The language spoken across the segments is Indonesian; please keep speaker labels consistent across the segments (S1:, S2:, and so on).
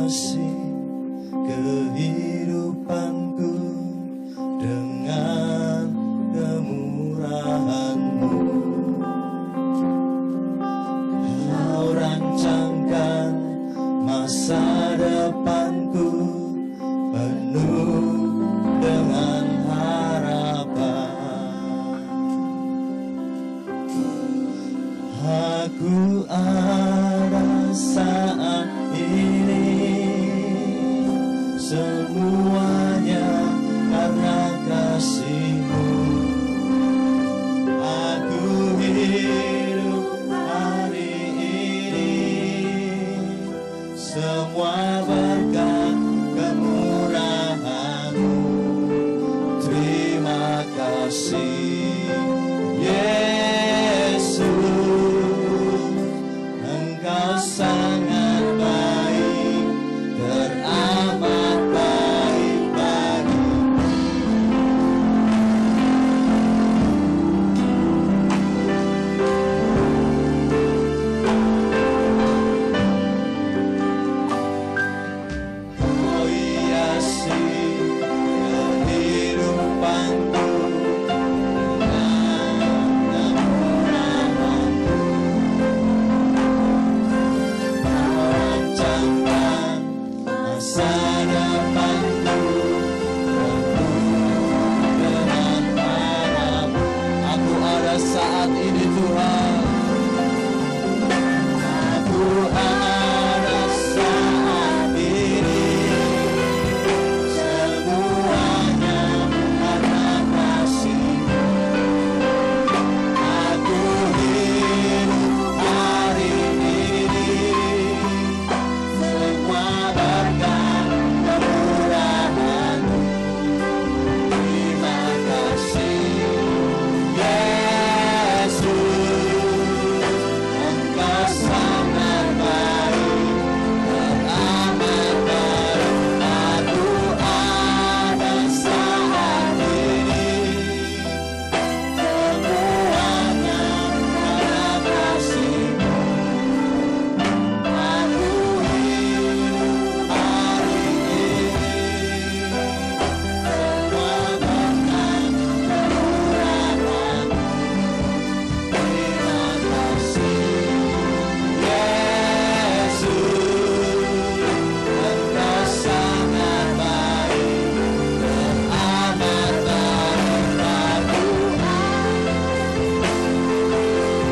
S1: kasih kehidupanku dengan kemurahan-Mu. Kau rancangkan masa depanku penuh dengan harapan. Aku ada saat ini, semuanya karena kasih-Mu. Aku hidup hari ini, semua berkat kemurahan-Mu. Terima kasih Yesus, Engkau sangat baik, teramat baik bagiku. Kau hiasi kehidupanku dengan kemurahan-Mu. Kau rancangkan masa depanku penuh dengan harap. Aku ada saat ini Tuhan, aku ada saat ini, semuanya karena kasih-Mu. Aku hidup hari ini, semua berkat kemurahan-Mu. Terima kasih Yesus, Engkau sangat baik, teramat baik. Aku ada saat ini, semuanya karena kasih-Mu. Aku hidup hari ini, semua berkat kemurahan-Mu. Terima kasih Yesus, Engkau sangat baik, teramat baik.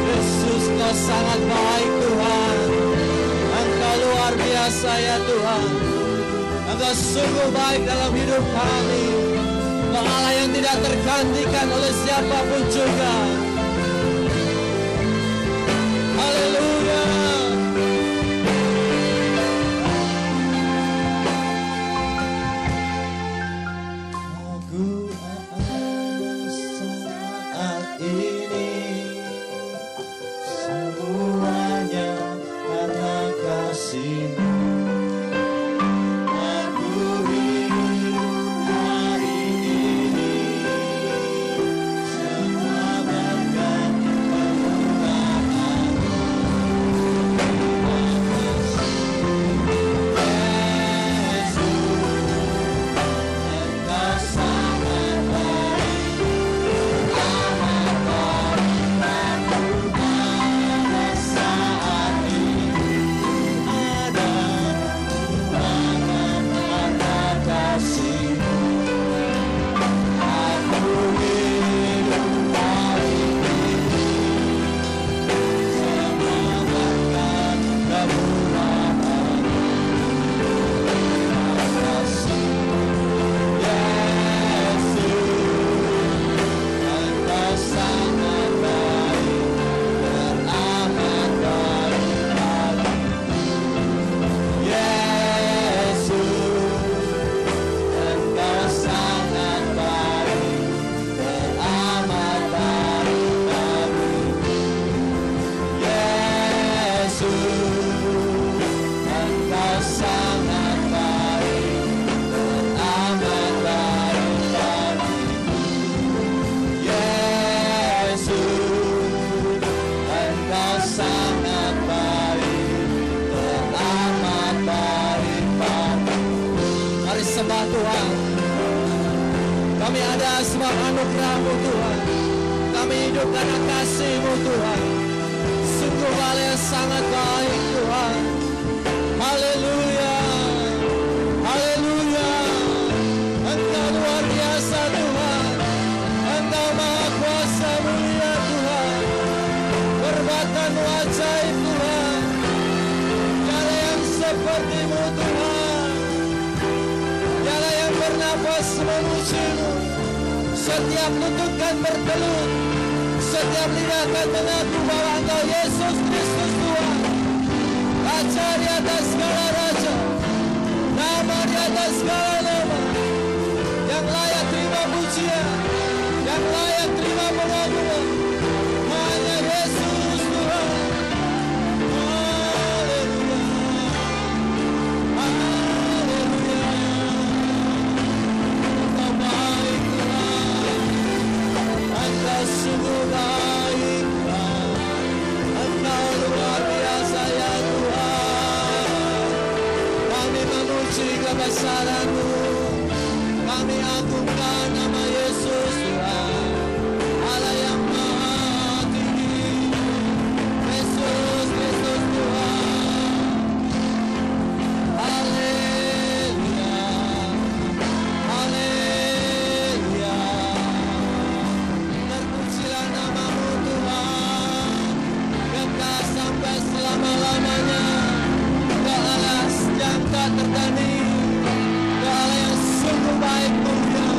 S1: Yesus, Kau sangat baik Tuhan, Engkau luar biasa ya Tuhan. Engkau sungguh baik dalam hidup kami, Engkau Allah yang tidak tergantikan oleh siapapun juga. Haleluya. Aku ada saat ini, semuanya karena kasih-Mu. Aku hidup hari ini, semua berkat kemurahan-Mu. Terima kasih Yesus, Engkau sangat baik, teramat baik. Aku ada saat ini, ada berlimpah Tuhan. Kami ada sebab anugerah-Mu Tuhan. Kami hidup karena kasih-Mu Tuhan. Sungguh Hal yang sangat baik Tuhan. Haleluya, haleluya. Engkau luar biasa Tuhan. Engkau maha kuasa mulia Tuhan. Perbuatan-Mu ajaib Tuhan. Tiada yang seperti-Mu Tuhan. Tiada yang bernapas memuji-Mu. Setiap lutut kan bertelut, setiap lidah akan mengaku bahwa Engkau Yesus Kristus Tuhan. Raja di atas segala raja, nama di atas segala nama, yang layak terima pujian, yang layak terima pengakuan, hanya Yesus Tuhan. Haleluya, haleluya. Engkau baik Tuhan, Engkau sungguh baik Tuhan, Engkau luar biasa ya Tuhan. Kami memuji kebesaran-Mu, kami agungkan nama Yesus Tuhan, Allah yang maha tinggi, Yesus Kristus Tuhan. Haleluya, haleluya. Terpujilah nama-Mu Tuhan, kekal sampai selama-lamanya. Engkau Allah yang tak tertanding, Engkau Allah yang sungguh baik mulia.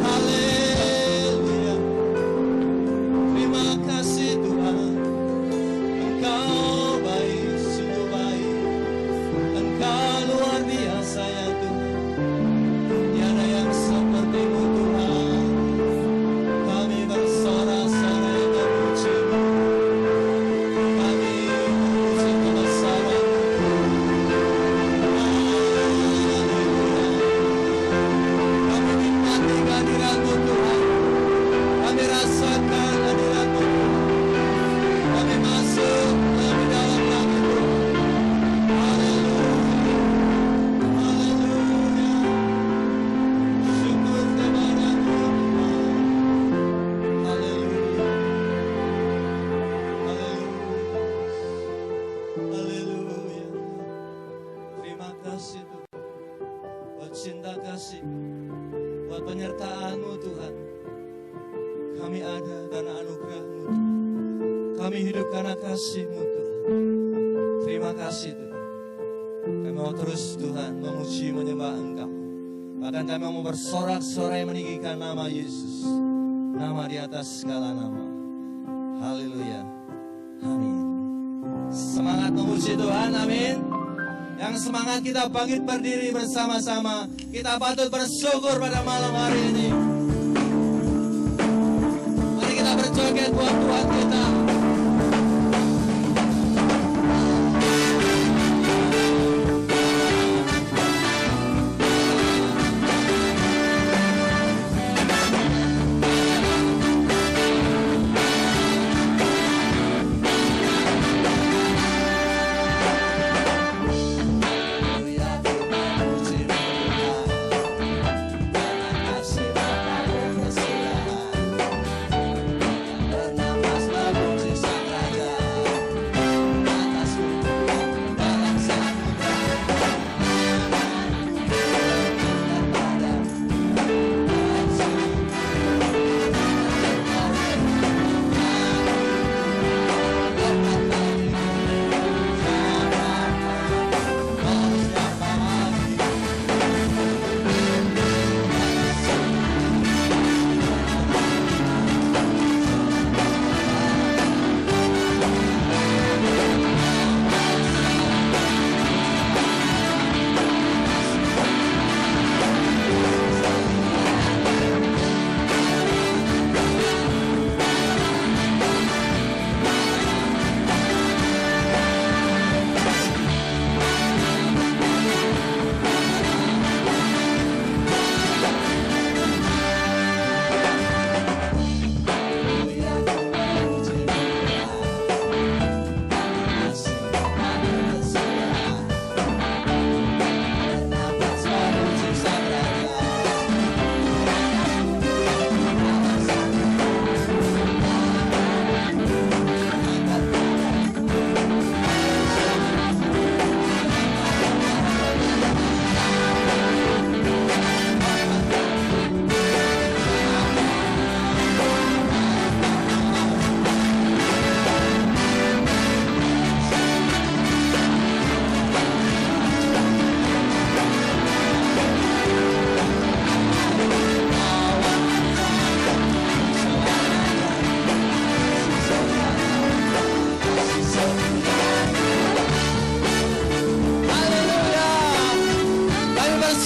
S1: Haleluya. Terima kasih Tuhan, Engkau baik, sungguh baik. Engkau luar biasa ya Tuhan. Tiada yang seperti-Mu Tuhan. Kami bersorak-sorai memuji-Mu. Kami memuji kebesaran-Mu. Haleluya. Kami nikmati kehadiran-Mu Tuhan. Kami rasakan hadirat-Mu Tuhan. Kami masuk lebih dalam lagi Tuhan. Haleluya, haleluya. Syukur kepada-Mu Tuhan. Haleluya, haleluya, haleluya. Terima kasih Tuhan buat cinta kasih, buat penyertaan-Mu Tuhan. Kami ada karena anugerah-Mu Tuhan. Kami hidup karena kasih-Mu Tuhan. Terima kasih Tuhan. Kami mau terus Tuhan memuji menyembah Engkau. Bahkan kami mau bersorak-sorai meninggikan nama Yesus, nama di atas segala nama. Haleluya, amin. Semangat memuji Tuhan, amin. Yang semangat kita bangkit berdiri bersama-sama. Kita patut bersyukur pada malam hari ini. Mari kita berjoget buat Tuhan kita. Haleluya,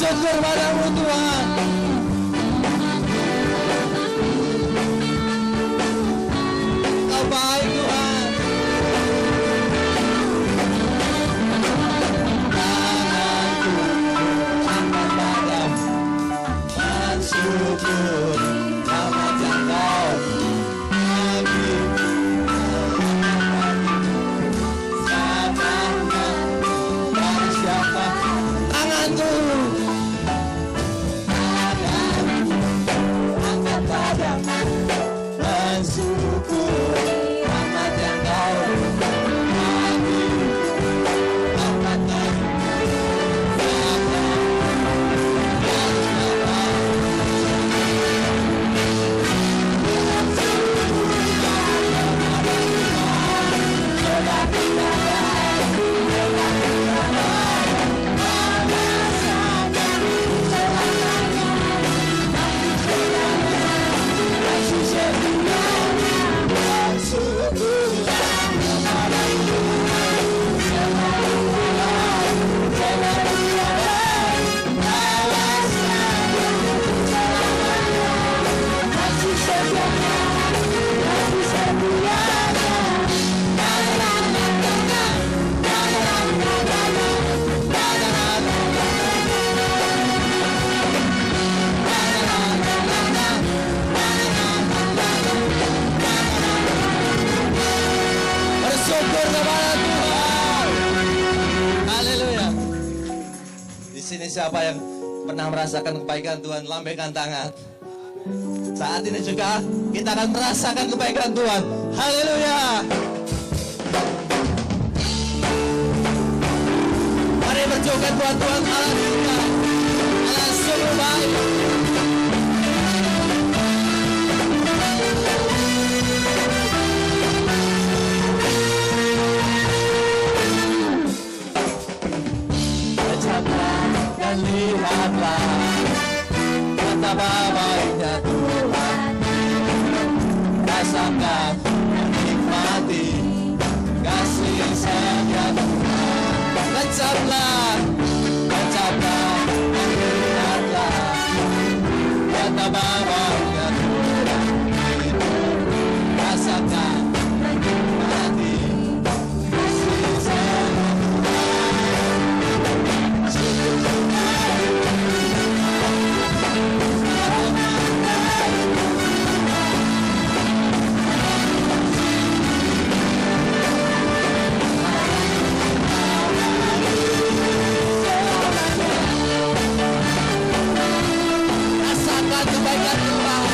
S1: bersyukur padamu Tuhan. Kau baik Tuhan. Tanganku angkat padamu, bersyukur rahmat yang kau bagi. Siapa tanganku angkat padamu, bersyukur rahmat yang kau bagi. Angkat bersyukur kepada Tuhan. Haleluya. Di sini siapa yang pernah merasakan kebaikan Tuhan, lambaikan tangan. Saat ini juga kita akan merasakan kebaikan Tuhan. Haleluya. Mari berjoget buat Tuhan Allah kita. Allah sungguh baik. Dan lihatlah betapa baiknya Tuhan, rasakan menikmati kasih setia Tuhan. Ucaplah dan lihatlah betapa baiknya Tuhan, rasakan menikmati kasih setia kebaikan Tuhan.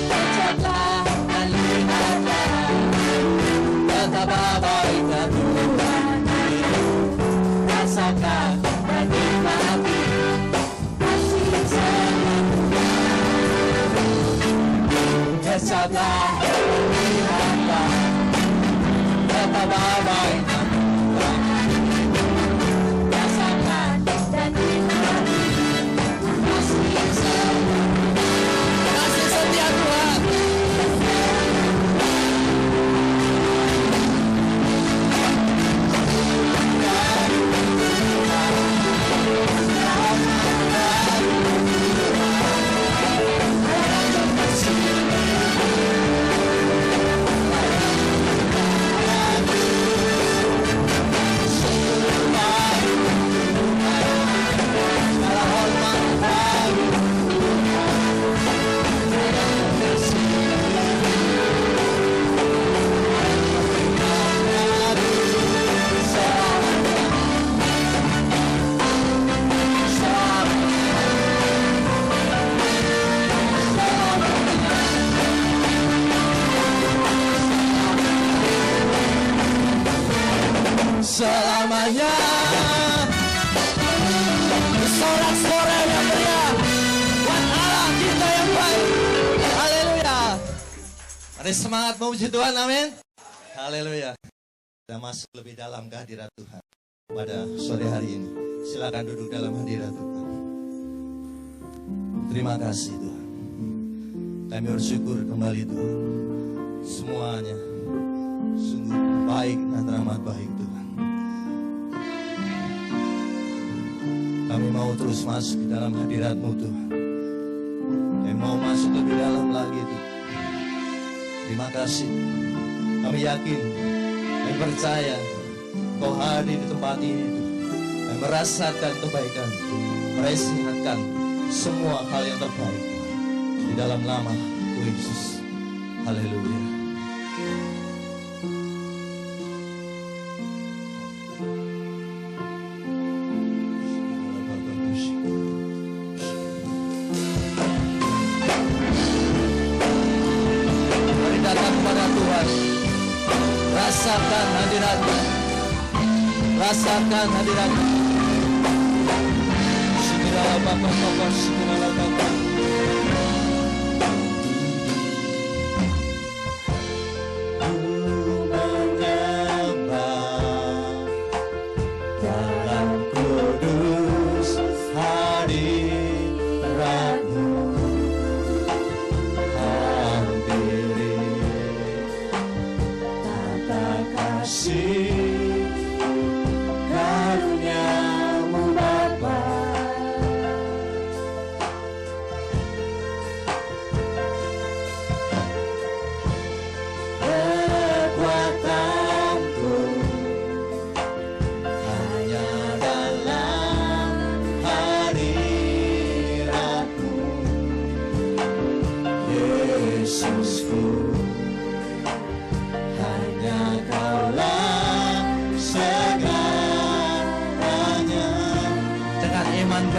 S1: Ucaplah dan lihatlah betapa baiknya Tuhan, rasakan dan nikmati kasih sayang Tuhan. Ucaplah dan lihatlah betapa baiknya Tuhan, rasakan dan nikmati kasih sayang Tuhan. Kasih setia Tuhan. Selamanya sorak-sorai yang meriah buat Allah kita yang baik. Haleluya. Mari semangat memuji Tuhan, amin. Haleluya. Kita masuk lebih dalam kehadirat Tuhan pada sore hari ini. Silakan duduk dalam hadirat Tuhan. Terima kasih Tuhan. Kami bersyukur kembali Tuhan. Semuanya sungguh baik dan teramat baik Tuhan. Kami mau terus masuk ke dalam hadirat-Mu Tuhan. Kami mau masuk lebih dalam lagi Tuhan. Terima kasih. Kami yakin, kami percaya Kau hadir di tempat ini Tuhan. Kami merasakan kebaikan, merasakan semua hal yang terbaik di dalam nama Tuhan Yesus. Haleluya. Mari datang kepada Tuhan. Rasakan hadirat-Nya. Rasakan hadirat-Nya.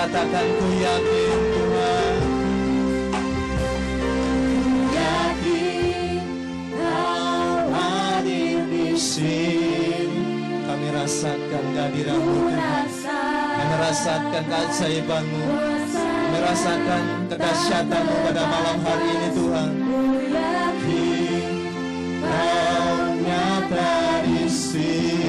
S1: Katakan ku yakin Tuhan, yakin Kau hadir di sini. Kami rasakan kehadiran-Mu Tuhan. Kami rasakan keajaiban-Mu. Kami rasakan kedahsyatan-Mu pada malam hari ini Tuhan. Yakin Kau nyata di sini.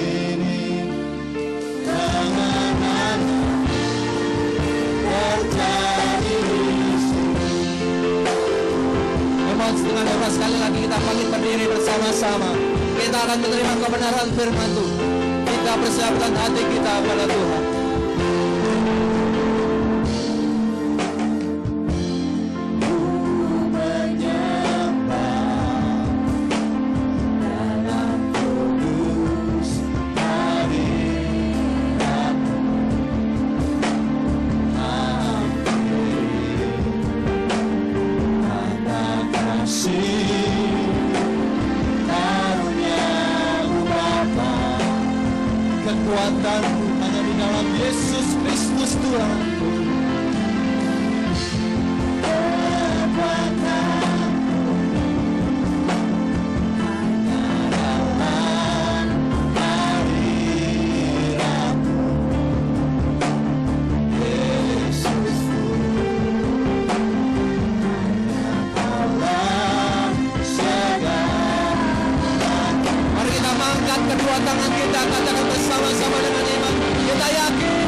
S1: Dengan doa sekali lagi kita bangkit berdiri bersama-sama. Kita akan menerima kebenaran firman Tuhan. Kita persiapkan hati kita pada Tuhan. Kekuatan hanya di dalam Yesus Kristus Tuhan. Kedua tangan kita katakan bersama-sama dengan iman. Kita yakin.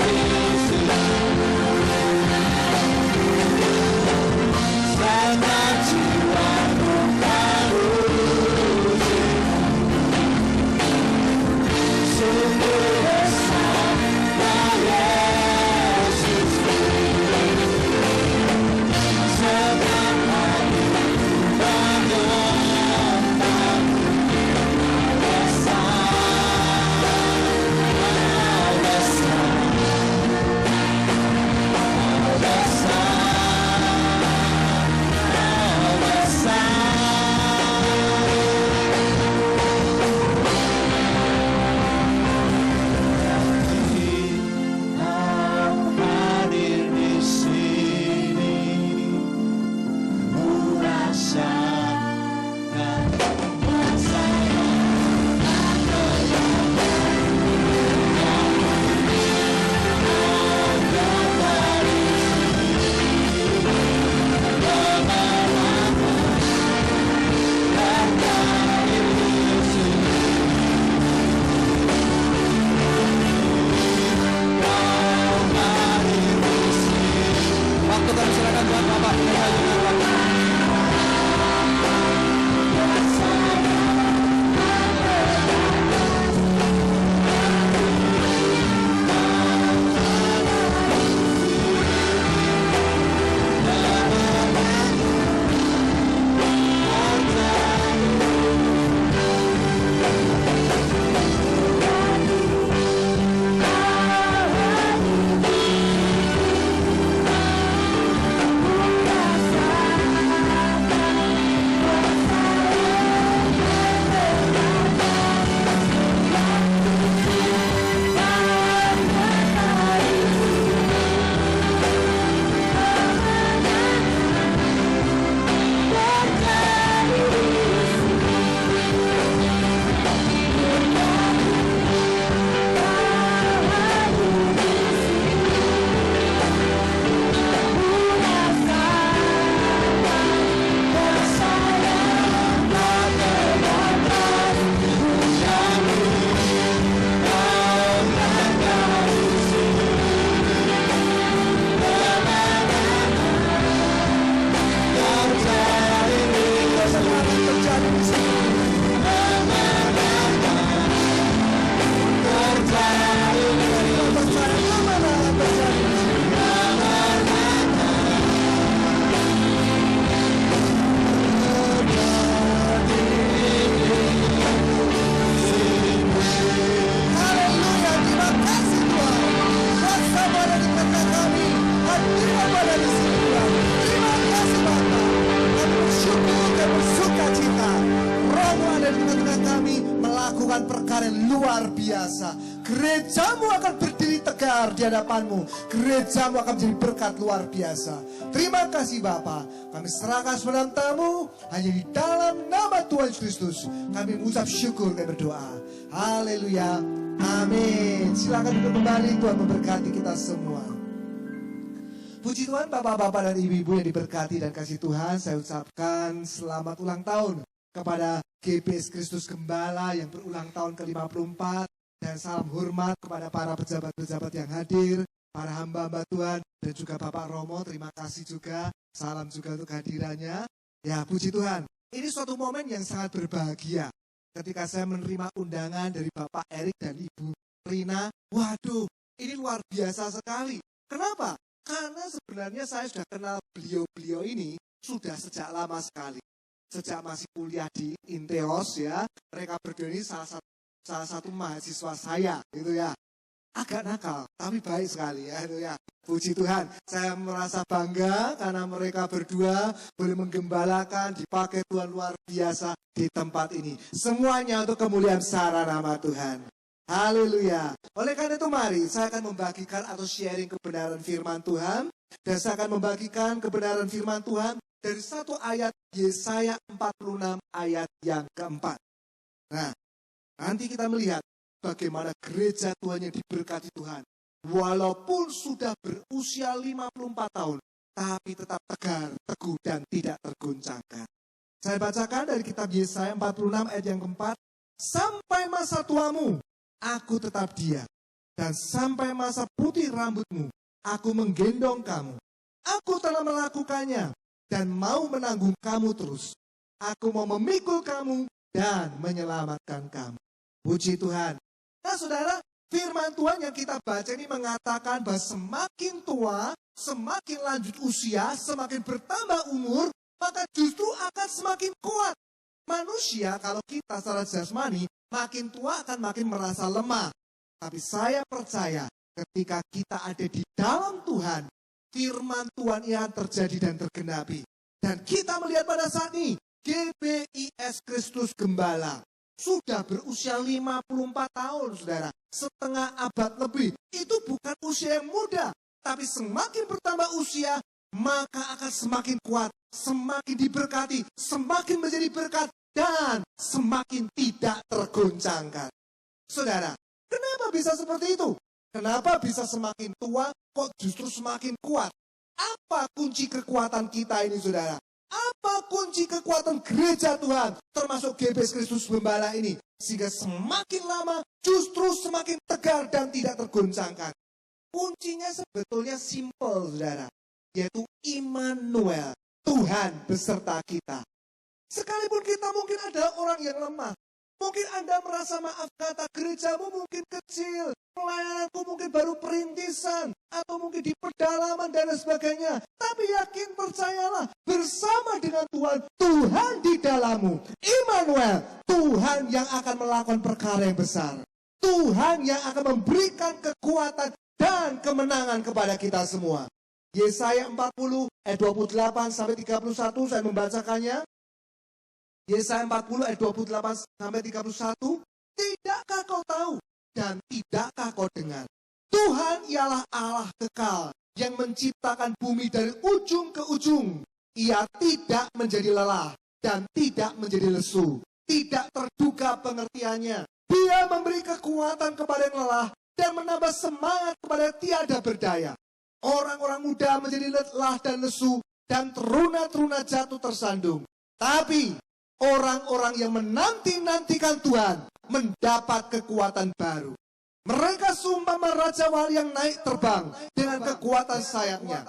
S1: Yeah.
S2: kami melakukan perkara yang luar biasa. Gerejamu akan berdiri tegar di hadapanmu. Gerejamu akan menjadi berkat luar biasa. Terima kasih Bapa. Kami serahkan semua tamu hanya di dalam nama Tuhan Yesus Kristus. Kami mengucap syukur dan berdoa. Haleluya. Amin. Silakan duduk kembali. Tuhan memberkati kita semua. Puji Tuhan, bapak-bapak dan ibu-ibu yang diberkati dan kasih Tuhan, saya ucapkan selamat ulang tahun kepada GBS Kristus Gembala yang berulang tahun ke-54, dan salam hormat kepada para pejabat-pejabat yang hadir, para hamba-hamba Tuhan, dan juga Bapak Romo, terima kasih juga, salam juga untuk kehadirannya. Ya, puji Tuhan, ini suatu momen yang sangat berbahagia ketika saya menerima undangan dari Bapak Erik dan Ibu Rina. Waduh, ini luar biasa sekali. Kenapa? Karena sebenarnya saya sudah kenal beliau-beliau ini sudah sejak lama sekali. Sejak masih kuliah di Inteos ya, mereka berdua ini salah satu mahasiswa saya gitu ya. Agak nakal, tapi baik sekali ya itu ya. Puji Tuhan, saya merasa bangga karena mereka berdua boleh menggembalakan, dipakai Tuhan luar biasa di tempat ini. Semuanya untuk kemuliaan besar nama Tuhan. Haleluya. Oleh karena itu mari saya akan membagikan atau sharing kebenaran firman Tuhan. Dan saya akan membagikan kebenaran firman Tuhan dari satu ayat Yesaya 46 ayat yang keempat. Nah, nanti kita melihat bagaimana gereja Tuhan yang diberkati Tuhan. Walaupun sudah berusia 54 tahun, tapi tetap tegar, teguh, dan tidak tergoncangkan. Saya bacakan dari kitab Yesaya 46 ayat yang keempat. Sampai masa tuamu, aku tetap diam, dan sampai masa putih rambutmu, aku menggendong kamu. Aku telah melakukannya, dan mau menanggung kamu terus. Aku mau memikul kamu, dan menyelamatkan kamu. Puji Tuhan. Nah saudara, firman Tuhan yang kita baca ini mengatakan bahwa semakin tua, semakin lanjut usia, semakin bertambah umur, maka justru akan semakin kuat. Manusia kalau kita secara jasmani, makin tua akan makin merasa lemah. Tapi saya percaya ketika kita ada di dalam Tuhan, firman Tuhan yang terjadi dan tergenapi. Dan kita melihat pada saat ini, GBIS Kristus Gembala sudah berusia 54 tahun, saudara. Setengah abad lebih. Itu bukan usia yang muda. Tapi semakin bertambah usia, maka akan semakin kuat, semakin diberkati, semakin menjadi berkat, dan semakin tidak tergoncangkan. Saudara, kenapa bisa seperti itu? Kenapa bisa semakin tua, kok justru semakin kuat? Apa kunci kekuatan kita ini, saudara? Apa kunci kekuatan gereja Tuhan, termasuk GBS Kristus Gembala ini? Sehingga semakin lama, justru semakin tegar dan tidak tergoncangkan. Kuncinya sebetulnya simpel, saudara. Yaitu Immanuel, Tuhan beserta kita. Sekalipun kita mungkin adalah orang yang lemah. Mungkin Anda merasa maaf kata gerejamu mungkin kecil. Pelayananku mungkin baru perintisan. Atau mungkin di pedalaman dan sebagainya. Tapi yakin percayalah. Bersama dengan Tuhan, Tuhan di dalammu. Immanuel, Tuhan yang akan melakukan perkara yang besar. Tuhan yang akan memberikan kekuatan dan kemenangan kepada kita semua. Yesaya 40 ayat 28 sampai 31 saya membacakannya. Yesaya 40 ayat 28 sampai 31. Tidakkah kau tahu dan tidakkah kau dengar? Tuhan ialah Allah kekal yang menciptakan bumi dari ujung ke ujung. Ia tidak menjadi lelah dan tidak menjadi lesu. Tidak terduga pengertiannya. Dia memberi kekuatan kepada yang lelah dan menambah semangat kepada yang tiada berdaya. Orang-orang muda menjadi lelah dan lesu dan teruna-teruna jatuh tersandung. Tapi orang-orang yang menanti-nantikan Tuhan mendapat kekuatan baru. Mereka seumpama raja wali yang naik terbang dengan kekuatan sayapnya.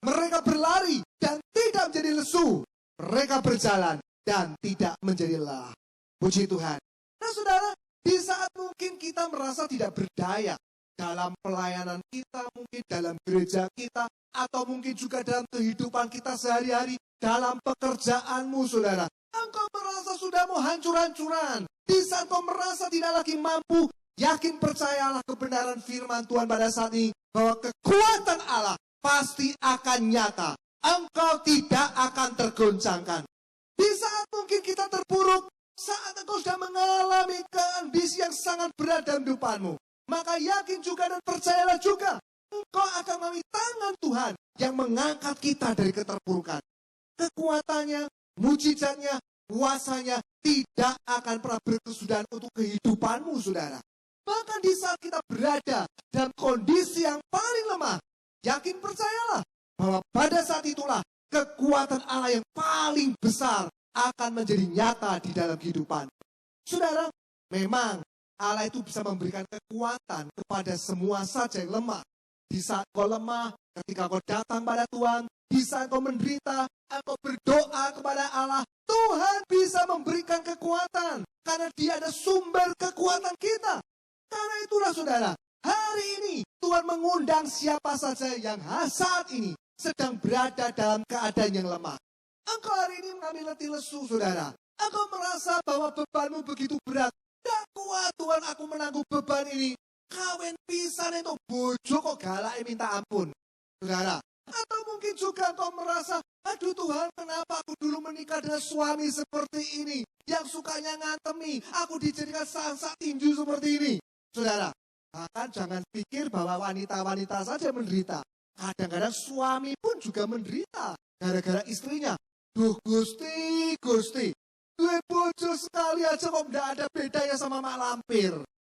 S2: Mereka berlari dan tidak menjadi lesu. Mereka berjalan dan tidak menjadi lelah. Puji Tuhan. Nah saudara, di saat mungkin kita merasa tidak berdaya dalam pelayanan kita, mungkin dalam gereja kita, atau mungkin juga dalam kehidupan kita sehari-hari, dalam pekerjaanmu saudara. Engkau merasa sudah mau hancur-hancuran. Di saat kau merasa tidak lagi mampu, yakin percayalah kebenaran firman Tuhan pada saat ini, bahwa kekuatan Allah pasti akan nyata. Engkau tidak akan tergoncangkan. Di saat mungkin kita terpuruk, Saat engkau sudah mengalami kondisi yang sangat berat dalam hidupanmu, maka yakin juga dan percayalah juga, engkau akan mengalami tangan Tuhan yang mengangkat kita dari keterpurukan. Kekuatannya, mujizatnya, kuasanya tidak akan pernah berkesudahan untuk kehidupanmu, saudara. Bahkan di saat kita berada dalam kondisi yang paling lemah, yakin percayalah bahwa pada saat itulah kekuatan Allah yang paling besar akan menjadi nyata di dalam kehidupan. Saudara, memang Allah itu bisa memberikan kekuatan kepada semua saja yang lemah. Di saat kau lemah, ketika kau datang pada Tuhan, di saat kau menderita, engkau berdoa kepada Allah, Tuhan bisa memberikan kekuatan. Karena Dia ada sumber kekuatan kita. Karena itulah saudara, hari ini Tuhan mengundang siapa saja yang saat ini sedang berada dalam keadaan yang lemah. Engkau hari ini mengalami letih lesu, saudara. Engkau merasa bahwa bebanmu begitu berat. Tidak kuat Tuhan aku menanggung beban ini. Kawin pisan itu bojo kok galak minta ampun. Saudara, atau mungkin juga engkau merasa, aduh Tuhan kenapa aku dulu menikah dengan suami seperti ini. Yang sukanya ngantemi, aku dijadikan sang tinju seperti ini. Saudara, bahkan jangan pikir bahwa wanita-wanita saja menderita. Kadang-kadang suami pun juga menderita. Gara-gara istrinya. Duh Gusti, Gusti. Duh bojo sekali aja kok tidak ada bedanya sama mak lampir.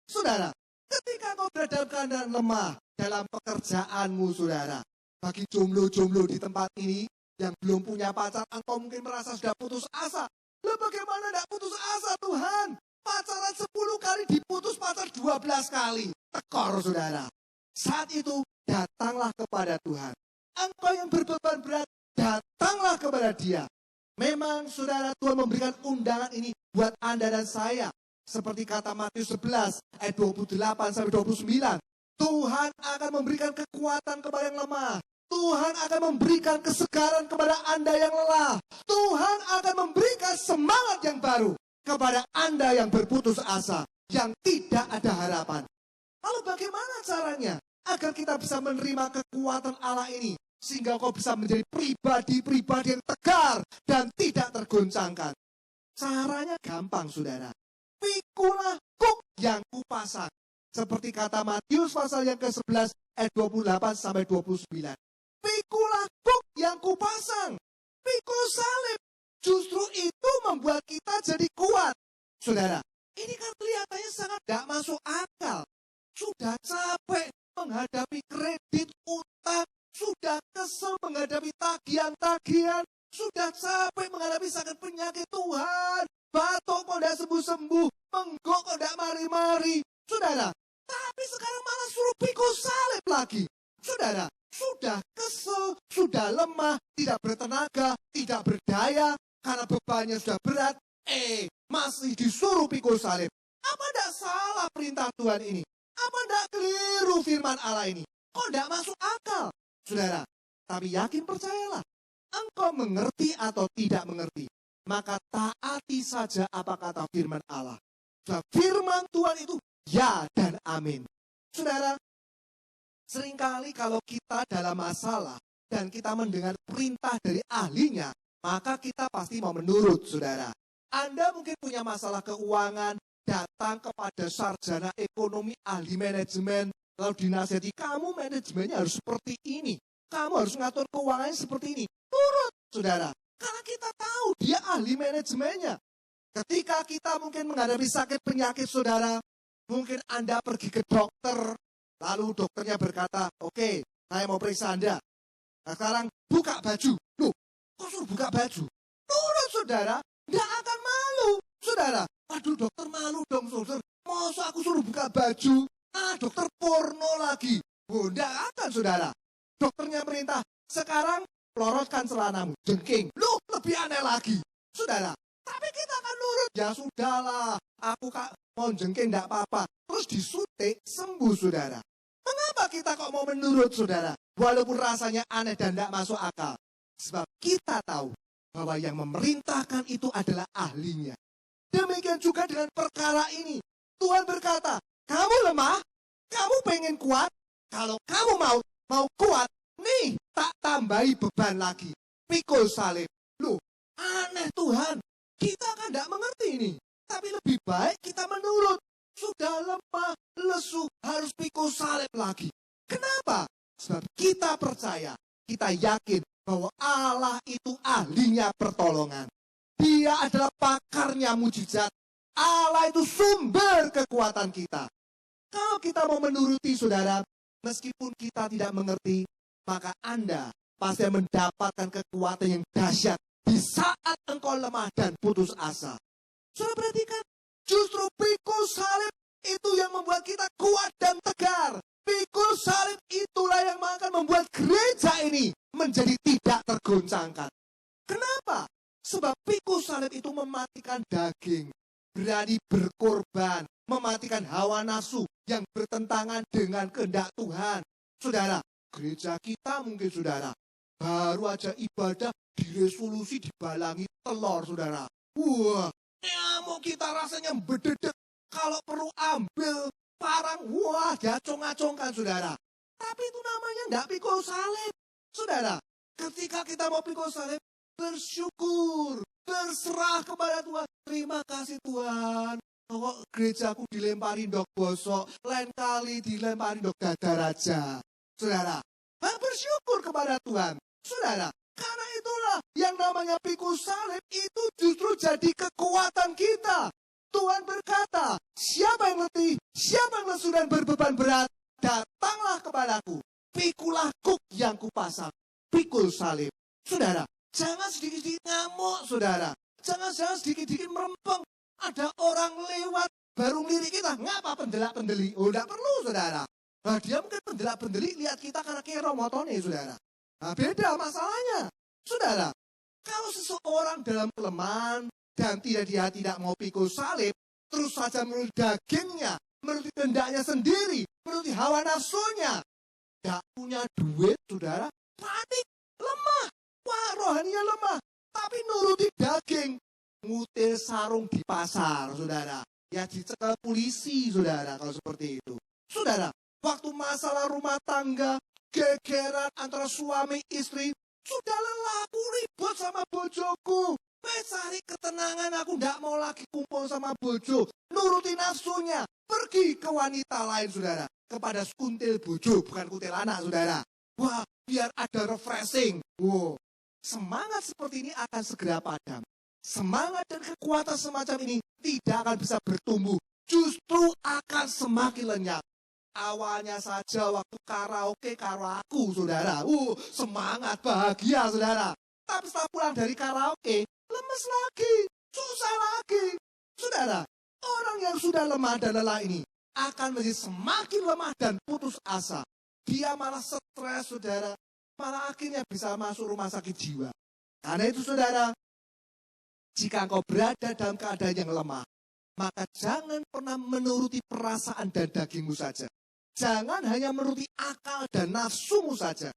S2: Saudara, ketika kau berada dalam keadaan lemah dalam pekerjaanmu, saudara. Bagi jomblo-jomblo di tempat ini yang belum punya pacar, engkau mungkin merasa sudah putus asa. Lah bagaimana tidak putus asa Tuhan? Pacaran 10 kali diputus pacar 12 kali. Tekor, saudara. Saat itu datanglah kepada Tuhan. Engkau yang berbeban berat, datanglah kepada Dia. Memang saudara, Tuhan memberikan undangan ini buat Anda dan saya. Seperti kata Matius 11 ayat 28-29. Tuhan akan memberikan kekuatan kepada yang lemah. Tuhan akan memberikan kesegaran kepada Anda yang lelah. Tuhan akan memberikan semangat yang baru kepada Anda yang berputus asa, yang tidak ada harapan. Lalu bagaimana caranya agar kita bisa menerima kekuatan Allah ini? Sehingga kau bisa menjadi pribadi-pribadi yang tegar dan tidak tergoncangkan. Caranya gampang, saudara. Pikulah kuk yang kupasang. Seperti kata Matius pasal yang ke-11 ayat 28-29. Pikulah kuk yang kupasang. Pikul salib. Justru itu membuat kita jadi kuat. Saudara, ini kan kelihatannya sangat tidak masuk akal. Sudah capek menghadapi kredit utang. Sudah kesel menghadapi tagihan-tagihan. Sudah capek menghadapi sakit penyakit Tuhan. Batuk kok tidak sembuh-sembuh. Menggok kok tidak mari-mari. Saudara, tapi sekarang malah suruh pikul salib lagi. Saudara, sudah kesel, sudah lemah, tidak bertenaga, tidak berdaya. Karena bebannya sudah berat. Masih disuruh pikul salib. Apa tidak salah perintah Tuhan ini? Apa tidak keliru firman Allah ini? Kok tidak masuk akal? Saudara, tapi yakin percayalah, engkau mengerti atau tidak mengerti, maka taati saja apa kata firman Allah. Sebab firman Tuhan itu ya dan amin. Saudara, seringkali kalau kita dalam masalah dan kita mendengar perintah dari ahlinya, maka kita pasti mau menurut, saudara. Anda mungkin punya masalah keuangan, datang kepada sarjana ekonomi, ahli manajemen, lalu dinasihati, kamu manajemennya harus seperti ini. Kamu harus ngatur keuangannya seperti ini. Turut, saudara. Karena kita tahu dia ahli manajemennya. Ketika kita mungkin menghadapi sakit penyakit, saudara, mungkin Anda pergi ke dokter, lalu dokternya berkata, oke, saya mau periksa Anda. Nah, sekarang buka baju. Loh, kok suruh buka baju? Turut, saudara. Tidak akan malu, saudara. Aduh, dokter malu dong, saudara. Masa aku suruh buka baju? Dokter porno lagi. Tidak akan, saudara. Dokternya perintah, sekarang pelorotkan celanamu, jengking. Loh, lebih aneh lagi. Saudara, tapi kita akan nurut. Ya sudahlah, aku mau jengking tidak apa-apa. Terus disuntik, sembuh, saudara. Mengapa kita kok mau menurut, saudara? Walaupun rasanya aneh dan tidak masuk akal. Sebab kita tahu bahwa yang memerintahkan itu adalah ahlinya. Demikian juga dengan perkara ini. Tuhan berkata, kamu lemah, kamu pengen kuat. Kalau kamu mau kuat, nih tak tambahi beban lagi. Pikul salib. Loh, aneh Tuhan. Kita kan tidak mengerti ini. Tapi lebih baik kita menurut. Sudah lemah, lesu, harus pikul salib lagi. Kenapa? Sebab kita percaya, kita yakin bahwa Allah itu ahlinya pertolongan. Dia adalah pakarnya mujizat. Allah itu sumber kekuatan kita. Kalau kita mau menuruti saudara, meskipun kita tidak mengerti, maka Anda pasti mendapatkan kekuatan yang dahsyat di saat engkau lemah dan putus asa. Saudara perhatikan, justru pikul salib itu yang membuat kita kuat dan tegar. Pikul salib itulah yang akan membuat gereja ini menjadi tidak tergoncangkan. Kenapa? Sebab pikul salib itu mematikan daging, berani berkorban, mematikan hawa nafsu yang bertentangan dengan kehendak Tuhan. Saudara, gereja kita mungkin saudara, baru aja ibadah diresolusi dibalangi telur saudara. Wah, nyamuk kita rasanya berdedek. Kalau perlu ambil parang, wah diacung-acungkan saudara. Tapi itu namanya enggak pikul salib. Saudara, ketika kita mau pikul salib, bersyukur, berserah kepada Tuhan. Terima kasih Tuhan. Kok gerejaku dilempari ndok bosok, lain kali dilempari ndok dadar aja. Saudara, bersyukur kepada Tuhan. Saudara, karena itulah yang namanya pikul salib itu justru jadi kekuatan kita. Tuhan berkata, siapa yang letih, siapa yang lesu dan berbeban berat, datanglah kepadaku, pikulah kuk yang kupasang, pikul salib. Saudara, jangan sedikit-sedikit ngamuk, saudara. Jangan sedikit-sedikit merempeng. Ada orang lewat, baru ngelirik kita, ngapa pendelak-pendeli? Oh, tidak perlu, saudara. Nah, dia mungkin pendelak-pendeli, lihat kita karena kero motone, saudara. Nah, beda masalahnya. Saudara, kalau seseorang dalam kelemahan, dan dia tidak mau pikul salib, terus saja menuruti dagingnya, menuruti kehendaknya sendiri, menuruti hawa nafsunya. Tidak punya duit, saudara, panik, lemah. Wah, rohaninya lemah. Tapi nuruti daging, ngutil sarung di pasar, saudara. Ya dicekel polisi, saudara, kalau seperti itu. Saudara, waktu masalah rumah tangga, gegeran antara suami istri, sudah lelah, aku ribut sama bojoku. Cari ketenangan, aku tidak mau lagi kumpul sama bojo. Nuruti nafsunya. Pergi ke wanita lain, saudara. Kepada kuntil bojo, bukan kuntil anak, saudara. Wah, biar ada refreshing. Wow. Semangat seperti ini akan segera padam. Semangat dan kekuatan semacam ini tidak akan bisa bertumbuh. Justru akan semakin lenyap. Awalnya saja waktu karaoke karo aku, saudara. Semangat, bahagia, saudara. Tapi setelah pulang dari karaoke, lemes lagi, susah lagi. Saudara, orang yang sudah lemah dan lelah ini akan menjadi semakin lemah dan putus asa. Dia malah stres, saudara. Malah akhirnya bisa masuk rumah sakit jiwa. Karena itu, saudara, jika engkau berada dalam keadaan yang lemah, maka jangan pernah menuruti perasaan dan dagingmu saja. Jangan hanya menuruti akal dan nafsumu saja.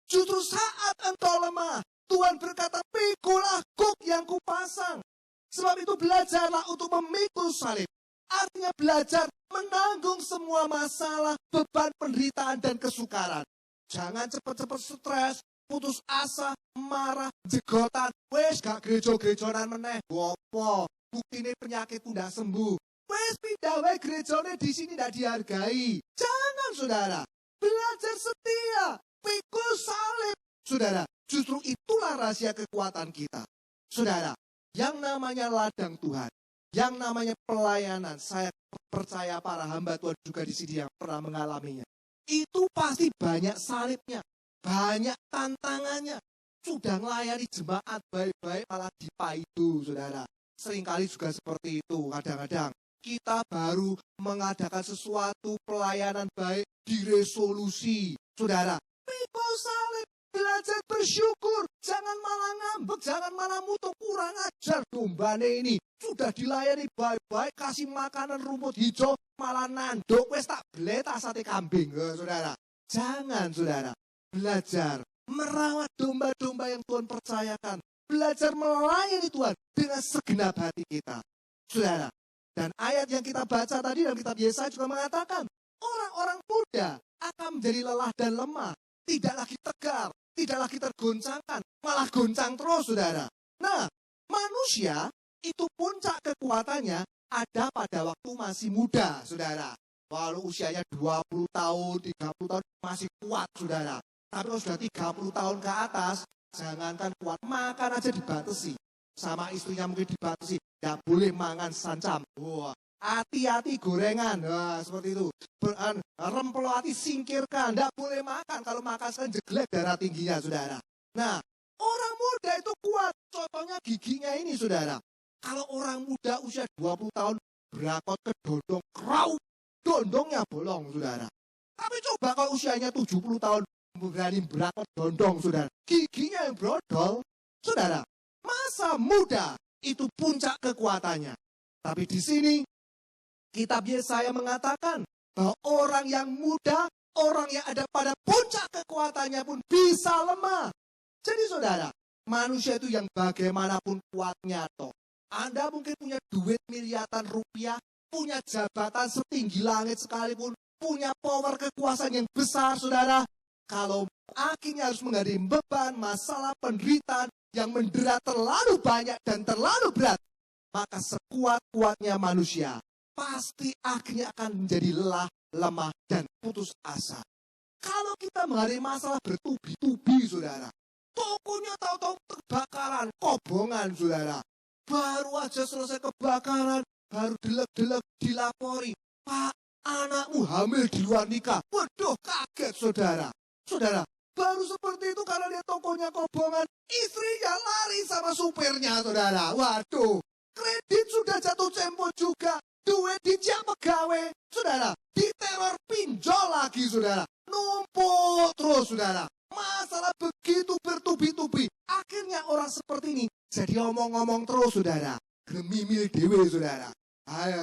S2: Justru saat engkau lemah, Tuhan berkata, pikulah kuk yang kupasang. Sebab itu belajarlah untuk memikul salib. Artinya belajar menanggung semua masalah, beban penderitaan dan kesukaran. Jangan cepat-cepat stres, putus asa, marah, jegotan. Wes gak gereja-gerejonan meneh. Gopo, bukti ini penyakitku ndak sembuh. Wes pindah wae gerejane di sini ndak dihargai. Jangan, saudara. Belajar setia, pikul salib. Saudara, justru itulah rahasia kekuatan kita. Saudara, yang namanya ladang Tuhan, yang namanya pelayanan, saya percaya para hamba Tuhan juga di sini yang pernah mengalaminya. Itu pasti banyak salibnya, banyak tantangannya. Sudah melayani jemaat baik-baik malah dipaidu, saudara. Seringkali juga seperti itu, kadang-kadang. Kita baru mengadakan sesuatu pelayanan baik diresolusi. Saudara, pikul salib. Belajar bersyukur, jangan malah ngambek, jangan malah mutu, kurang ajar dombane ini. Sudah dilayani baik-baik, kasih makanan rumput hijau, malah nanduk, wes tak beleta sate kambing, saudara. Jangan, saudara. Belajar merawat domba-domba yang Tuhan percayakan. Belajar melayani Tuhan dengan segenap hati kita. Saudara, dan ayat yang kita baca tadi dalam kitab Yesaya juga mengatakan, orang-orang muda akan menjadi lelah dan lemah. Tidak lagi tegar, tidak lagi tergoncangkan, malah goncang terus, saudara. Nah, manusia itu puncak kekuatannya ada pada waktu masih muda, saudara. Walau usianya 20 tahun, 30 tahun, masih kuat, saudara. Tapi kalau sudah 30 tahun ke atas, jangankan kuat, makan aja dibatasi. Sama istrinya mungkin dibatasi, tidak boleh makan sancam. Wah, hati-hati gorengan, nah, seperti itu. Rempelo hati singkirkan, tidak boleh makan. Kalau makan kan jelek darah tingginya, saudara. Nah, orang muda itu kuat. Contohnya giginya ini, saudara. Kalau orang muda usia 20 tahun, berakot ke dondong, kerau, dondongnya bolong, saudara. Tapi coba kalau usianya 70 tahun, berani berakot dondong, saudara. Giginya yang brodol, saudara. Masa muda itu puncak kekuatannya. Tapi di sini, kitab Yesaya mengatakan bahwa orang yang muda, orang yang ada pada puncak kekuatannya pun bisa lemah. Jadi saudara, manusia itu yang bagaimanapun kuatnya toh. Anda mungkin punya duit miliaran rupiah, punya jabatan setinggi langit sekalipun, punya power kekuasaan yang besar, saudara. Kalau akhirnya harus menghadapi beban, masalah, penderitaan yang mendera terlalu banyak dan terlalu berat, maka sekuat-kuatnya manusia pasti akhirnya akan menjadi lelah, lemah, dan putus asa. Kalau kita menghadapi masalah bertubi-tubi, saudara, tokonya tahu-tahu kebakaran, kobongan, saudara. Baru aja selesai kebakaran, baru delek-delek dilapori. Pak, anakmu hamil di luar nikah. Waduh, kaget, saudara. Saudara, baru seperti itu karena dia tokonya kobongan, istrinya lari sama supirnya, saudara. Waduh, kredit sudah jatuh tempo juga, duit dijak pegawai, saudara. Diteror pinjol lagi, saudara. Numpuk terus, saudara. Masalah begitu bertubi-tubi. Akhirnya orang seperti ini jadi omong-omong terus, saudara. Gemimil dewe, saudara.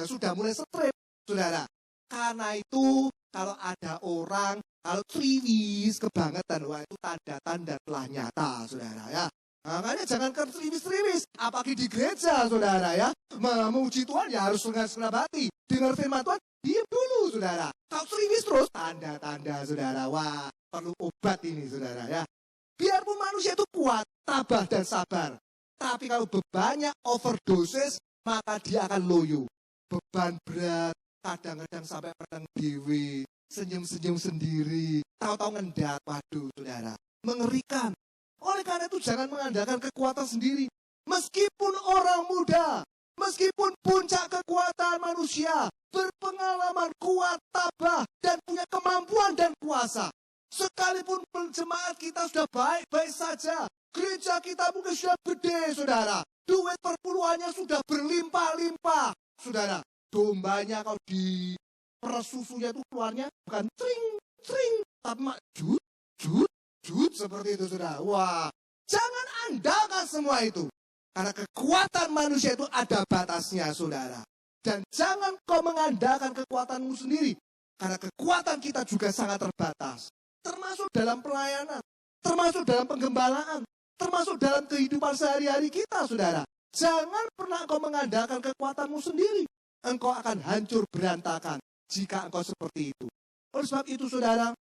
S2: Sudah mulai strip, saudara. Karena itu, kalau ada orang, kalau triwis kebangetan, wah itu tanda-tanda telah nyata, saudara ya. Makanya jangan triwis-triwis, apalagi di gereja, saudara ya. Memuji Tuhan ya harus dengan senang hati. Dengar firman Tuhan, diam dulu, saudara. Kalau triwis terus, tanda-tanda, saudara. Wah, perlu obat ini, saudara ya. Biarpun manusia itu kuat, tabah dan sabar. Tapi kalau bebannya overdosis, maka dia akan loyo. Beban berat, kadang-kadang sampai pedang dewe, senyum-senyum sendiri, tahu-tahu ngendat. Waduh, saudara, mengerikan. Oleh karena itu jangan mengandalkan kekuatan sendiri. Meskipun orang muda, meskipun puncak kekuatan manusia, berpengalaman kuat, tabah, dan punya kemampuan dan kuasa. Sekalipun penjemaat kita sudah baik-baik saja, gereja kita mungkin sudah gede, saudara. Duit perpuluhannya sudah berlimpah-limpah, saudara. Dombanya kalau di peres susunya itu keluarnya bukan tring, tapi mak jut, seperti itu, saudara. Wah, jangan andalkan semua itu. Karena kekuatan manusia itu ada batasnya, saudara. Dan jangan kau mengandalkan kekuatanmu sendiri. Karena kekuatan kita juga sangat terbatas. Termasuk dalam pelayanan, termasuk dalam penggembalaan, termasuk dalam kehidupan sehari-hari kita, saudara. Jangan pernah engkau mengandalkan kekuatanmu sendiri. Engkau akan hancur berantakan jika engkau seperti itu. Oleh sebab itu, saudara,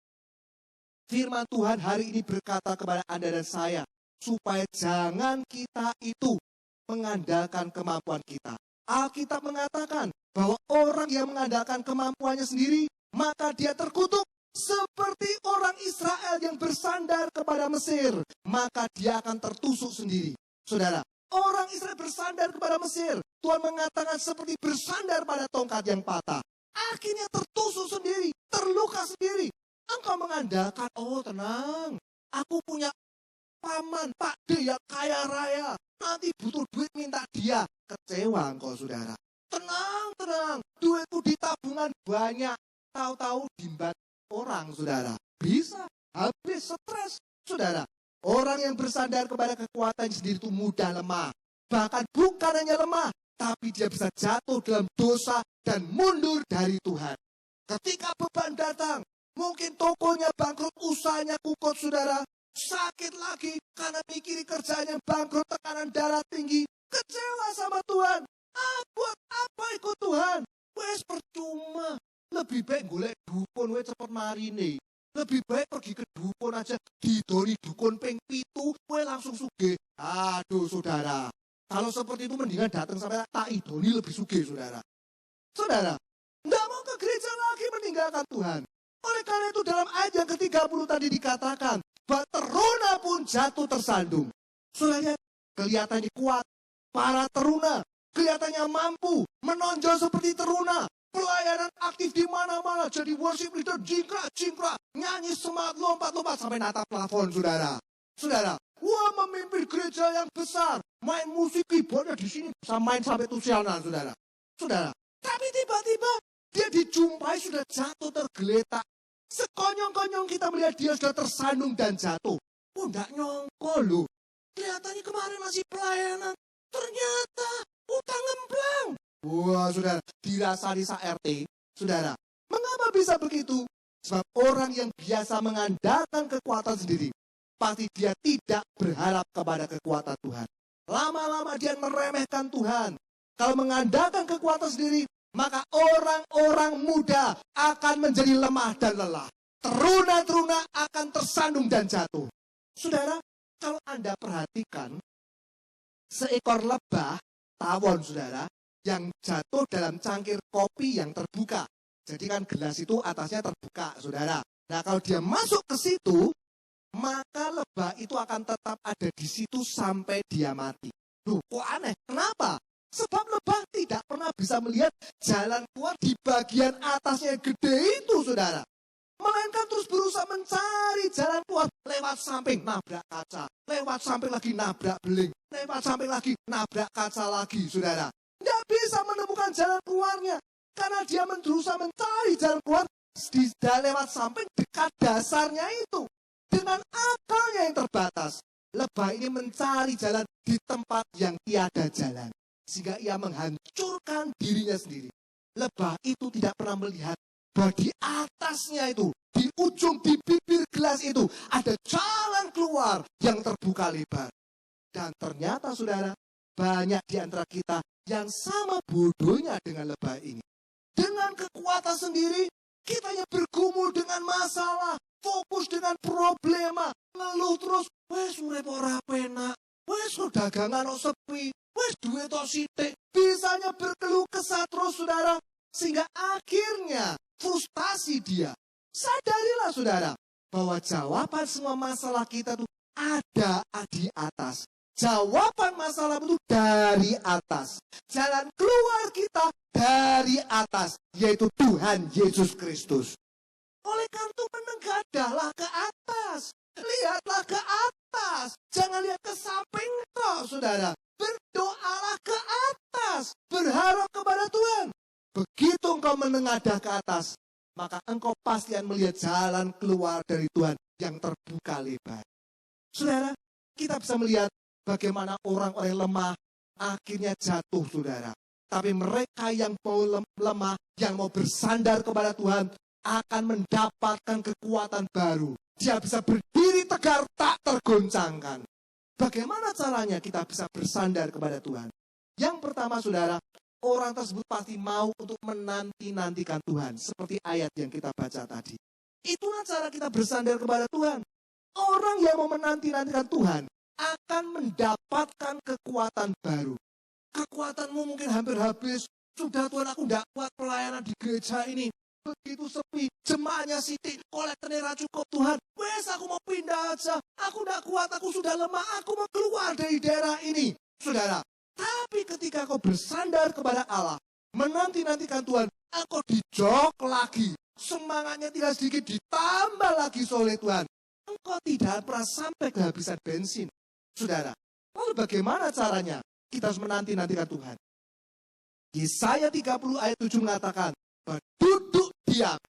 S2: firman Tuhan hari ini berkata kepada Anda dan saya, supaya jangan kita itu mengandalkan kemampuan kita. Alkitab mengatakan bahwa orang yang mengandalkan kemampuannya sendiri, maka dia terkutuk. Seperti orang Israel yang bersandar kepada Mesir, maka dia akan tertusuk sendiri. Saudara, orang Israel bersandar kepada Mesir, Tuhan mengatakan seperti bersandar pada tongkat yang patah. Akhirnya tertusuk sendiri, terluka sendiri. Engkau mengandalkan, oh tenang, aku punya paman, Pak D yang kaya raya. Nanti butuh duit minta dia. Kecewa engkau, saudara. Tenang, duitku di tabungan banyak. Tahu-tahu dimbat orang, saudara. Bisa habis stres, saudara. Orang yang bersandar kepada kekuatan sendiri itu mudah lemah. Bahkan bukan hanya lemah, tapi dia bisa jatuh dalam dosa dan mundur dari Tuhan. Ketika beban datang, mungkin tokonya bangkrut, usahanya kukut, saudara. Sakit lagi karena mikiri kerjanya bangkrut, tekanan darah tinggi. Kecewa sama Tuhan. Buat apa ikut Tuhan? Wes percuma. Lebih baik golek dukun we cepet marine. Lebih baik pergi ke dukun aja, didoni dukun ping 7, we langsung sugih. Aduh, saudara. Kalau seperti itu mendingan datang sampai tak idoni lebih sugih, saudara. Saudara, tidak mau ke gereja lagi meninggalkan Tuhan. Oleh karena itu dalam ayat yang ke-30 tadi dikatakan, bahwa teruna pun jatuh tersandung. Saudara lihat, kelihatannya kuat. Para teruna kelihatannya mampu menonjol seperti teruna. Pelayanan aktif di mana-mana. Jadi worship leader jingkrak-jingkrak. Nyanyi semangat, lompat-lompat sampai natap plafon, saudara. Saudara, wah memimpin gereja yang besar. Main musik keyboardnya di sini bisa main sampai tusianan, saudara. Saudara, tapi tiba-tiba dia dijumpai sudah jatuh tergeletak. Sekonyong-konyong kita melihat dia sudah tersandung dan jatuh. Oh, enggak nyongkol loh. Kelihatannya kemarin masih pelayanan. Ternyata utang ngemplang. Wah, saudara, dirasa di RT, saudara. Mengapa bisa begitu? Sebab orang yang biasa mengandalkan kekuatan sendiri, pasti dia tidak berharap kepada kekuatan Tuhan. Lama-lama dia meremehkan Tuhan. Kalau mengandalkan kekuatan sendiri, maka orang-orang muda akan menjadi lemah dan lelah. Teruna-teruna akan tersandung dan jatuh. Saudara, kalau Anda perhatikan, seekor lebah, tawon saudara, yang jatuh dalam cangkir kopi yang terbuka. Jadi kan gelas itu atasnya terbuka, saudara. Nah, kalau dia masuk ke situ, maka lebah itu akan tetap ada di situ sampai dia mati. Loh, kok aneh? Kenapa? Sebab lebah tidak pernah bisa melihat jalan keluar di bagian atasnya yang gede itu, saudara. Melainkan terus berusaha mencari jalan keluar lewat samping, nabrak kaca. Lewat samping lagi, nabrak beling. Lewat samping lagi, nabrak kaca lagi, saudara. Tidak bisa menemukan jalan keluarnya. Karena dia berusaha mencari jalan keluar lewat samping dekat dasarnya itu. Dengan akalnya yang terbatas. Lebah ini mencari jalan di tempat yang tiada jalan. Sehingga ia menghancurkan dirinya sendiri. Lebah itu tidak pernah melihat bahwa di atasnya itu, di ujung, di bibir gelas itu, ada jalan keluar yang terbuka lebar. Dan ternyata saudara, banyak di antara kita yang sama bodohnya dengan lebah ini. Dengan kekuatan sendiri, kita hanya bergumul dengan masalah, fokus dengan problema, ngeluh terus, wes urip ora penak, wes dagangan kok sepi, wes duit kok sithik. Bisanya berkeluh kesah terus saudara, sehingga akhirnya frustasi dia. Sadarilah saudara, bahwa jawaban semua masalah kita itu ada di atas. Jawaban masalah itu dari atas. Jalan keluar kita dari atas, yaitu Tuhan Yesus Kristus. Oleh karena itu menengadahlah ke atas. Lihatlah ke atas. Jangan lihat ke samping kau, saudara. Berdoalah ke atas. Berharap kepada Tuhan. Begitu engkau menengadah ke atas, maka engkau pasti akan melihat jalan keluar dari Tuhan yang terbuka lebar. Saudara, kita bisa melihat bagaimana orang-orang lemah akhirnya jatuh, saudara. Tapi mereka yang mau lemah, yang mau bersandar kepada Tuhan, akan mendapatkan kekuatan baru. Dia bisa berdiri tegar, tak tergoncangkan. Bagaimana caranya kita bisa bersandar kepada Tuhan? Yang pertama, saudara, orang tersebut pasti mau untuk menanti-nantikan Tuhan. Seperti ayat yang kita baca tadi. Itulah cara kita bersandar kepada Tuhan. Orang yang mau menanti-nantikan Tuhan akan mendapatkan kekuatan baru. Kekuatanmu mungkin hampir habis. Sudah Tuhan, aku tidak kuat pelayanan di gereja ini. Begitu sepi, jemaahnya sithik, kolektornya cukup Tuhan. Wes aku mau pindah aja. Aku tidak kuat, aku sudah lemah. Aku mau keluar dari daerah ini. Saudara, tapi ketika kau bersandar kepada Allah, menanti-nantikan Tuhan, engkau dijok lagi. Semangatnya tidak sedikit ditambah lagi oleh Tuhan. Engkau tidak pernah sampai kehabisan bensin. Saudara, lalu bagaimana caranya kita harus menanti-nantikan Tuhan? Yesaya 30 ayat 7 mengatakan, bahwa duduk diam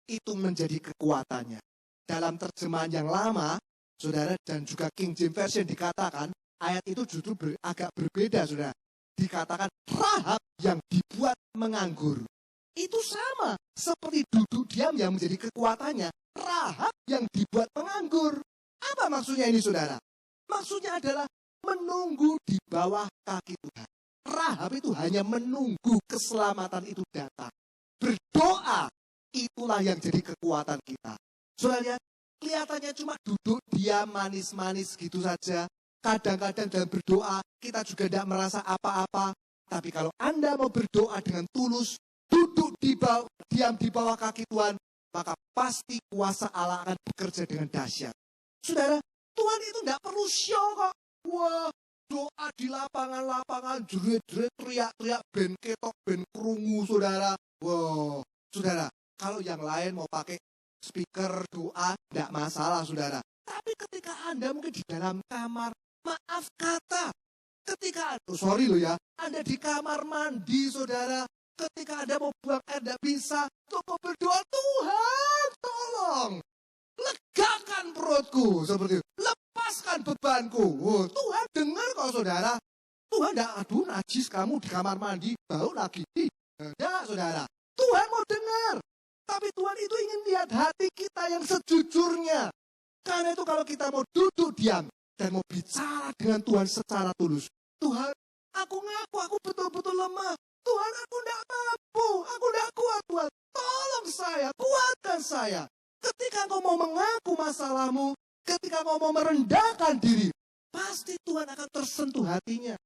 S2: itu menjadi kekuatannya. Dalam terjemahan yang lama, saudara, dan juga King James Version dikatakan, ayat itu justru agak berbeda, saudara. Dikatakan Rahab yang dibuat menganggur. Itu sama seperti duduk diam yang menjadi kekuatannya. Rahab yang dibuat menganggur. Apa maksudnya ini, saudara? Maksudnya adalah menunggu di bawah kaki Tuhan. Rahab itu hanya menunggu keselamatan itu datang. Berdoa, itulah yang jadi kekuatan kita. Saudara lihat, kelihatannya cuma duduk diam manis-manis gitu saja. Kadang-kadang dalam berdoa, kita juga tidak merasa apa-apa. Tapi kalau Anda mau berdoa dengan tulus, diam di bawah kaki Tuhan, maka pasti kuasa Allah akan bekerja dengan dahsyat. Saudara, Tuhan itu tidak perlu show kok. Wah, doa di lapangan-lapangan, jerit-jerit, teriak-teriak, ben ketok, ben kerungu, saudara. Wow, saudara, kalau yang lain mau pakai speaker doa, tidak masalah, saudara. Tapi ketika Anda mungkin di dalam kamar, maaf kata, ketika, sorry loh ya, Anda di kamar mandi, saudara, ketika Anda mau buang air tidak bisa, cukup berdoa, Tuhan tolong, legakan perutku, seperti itu. Lepaskan bebanku. Oh, Tuhan dengar kok saudara. Tuhan tidak, aduh najis kamu di kamar mandi, bau lagi. Tidak saudara, Tuhan mau dengar. Tapi Tuhan itu ingin lihat hati kita yang sejujurnya. Karena itu kalau kita mau duduk diam dan mau bicara dengan Tuhan secara tulus. Tuhan, aku ngaku, aku betul-betul lemah. Tuhan, aku tidak mampu, aku tidak kuat, Tuhan. Tolong saya, kuatkan saya. Ketika kau mau mengaku masalahmu, ketika kau mau merendahkan diri, pasti Tuhan akan tersentuh hatinya.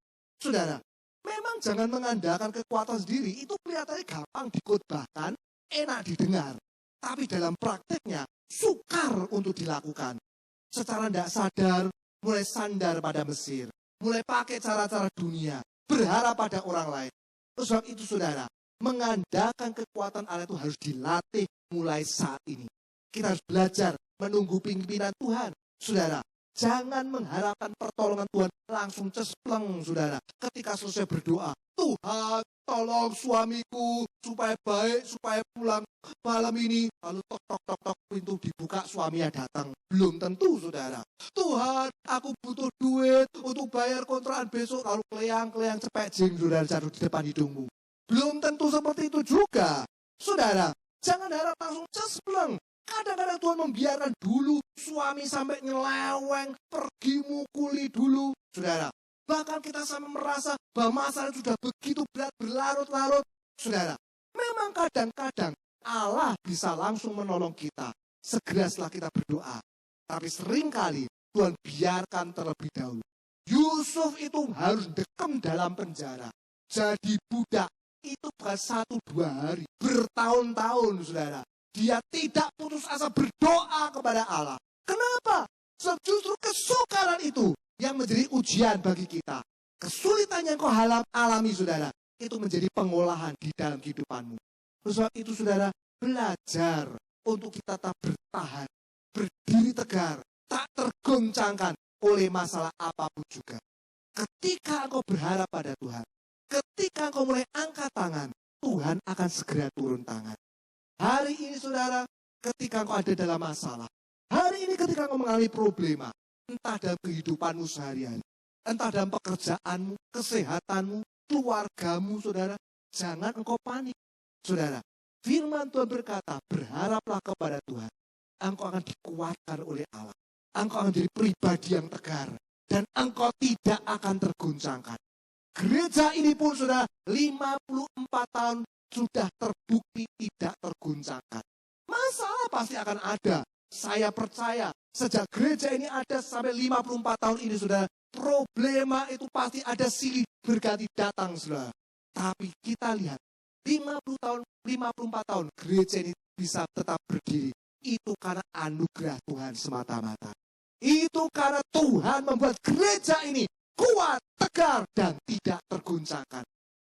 S2: Saudara, memang jangan mengandalkan kekuatan sendiri, itu kelihatannya gampang dikhotbahkan, enak didengar. Tapi dalam prakteknya, sukar untuk dilakukan. Secara tidak sadar, mulai sandar pada Mesir, mulai pakai cara-cara dunia, berharap pada orang lain. Sebab itu saudara, mengandalkan kekuatan Allah itu harus dilatih mulai saat ini. Kita harus belajar menunggu pimpinan Tuhan. Saudara, jangan mengharapkan pertolongan Tuhan langsung cespleng, saudara. Ketika selesai berdoa, Tuhan tolong suamiku supaya baik, supaya pulang malam ini. Lalu tok, pintu dibuka, suaminya datang. Belum tentu, saudara. Tuhan, aku butuh duit untuk bayar kontrakan besok. Lalu keleang-keleang cepek jing, saudara, jatuh di depan hidungmu. Belum tentu seperti itu juga. Saudara, jangan harap langsung cespleng. Kadang-kadang Tuhan membiarkan dulu suami sampai nyeleweng, pergi mukuli dulu. Saudara, bahkan kita sampai merasa bahwa masalah sudah begitu berat, berlarut-larut. Saudara, memang kadang-kadang Allah bisa langsung menolong kita segera setelah kita berdoa. Tapi seringkali Tuhan biarkan terlebih dahulu. Yusuf itu harus dekam dalam penjara. Jadi budak itu bukan 1-2 hari, bertahun-tahun, saudara. Dia tidak putus asa berdoa kepada Allah. Kenapa? Sebab justru kesukaran itu yang menjadi ujian bagi kita. Kesulitan yang kau alami, saudara, itu menjadi pengolahan di dalam kehidupanmu. Sebab itu, saudara, belajar untuk kita tetap bertahan, berdiri tegar, tak tergoncangkan oleh masalah apapun juga. Ketika engkau berharap pada Tuhan, ketika engkau mulai angkat tangan, Tuhan akan segera turun tangan. Hari ini, saudara, ketika engkau ada dalam masalah, hari ini ketika engkau mengalami problema, entah dalam kehidupanmu sehari-hari, entah dalam pekerjaanmu, kesehatanmu, keluargamu, saudara, jangan engkau panik. Saudara, firman Tuhan berkata, berharaplah kepada Tuhan. Engkau akan dikuatkan oleh Allah. Engkau akan menjadi pribadi yang tegar. Dan engkau tidak akan tergoncangkan. Gereja ini pun, saudara, 54 tahun sudah terbukti tidak tergoncangkan. Masalah pasti akan ada. Saya percaya sejak gereja ini ada sampai 54 tahun ini, saudara, problema itu pasti ada silih berganti datang, saudara. Tapi kita lihat 54 tahun gereja ini bisa tetap berdiri. Itu karena anugerah Tuhan semata-mata. Itu karena Tuhan membuat gereja ini kuat, tegar, dan tidak tergoncangkan.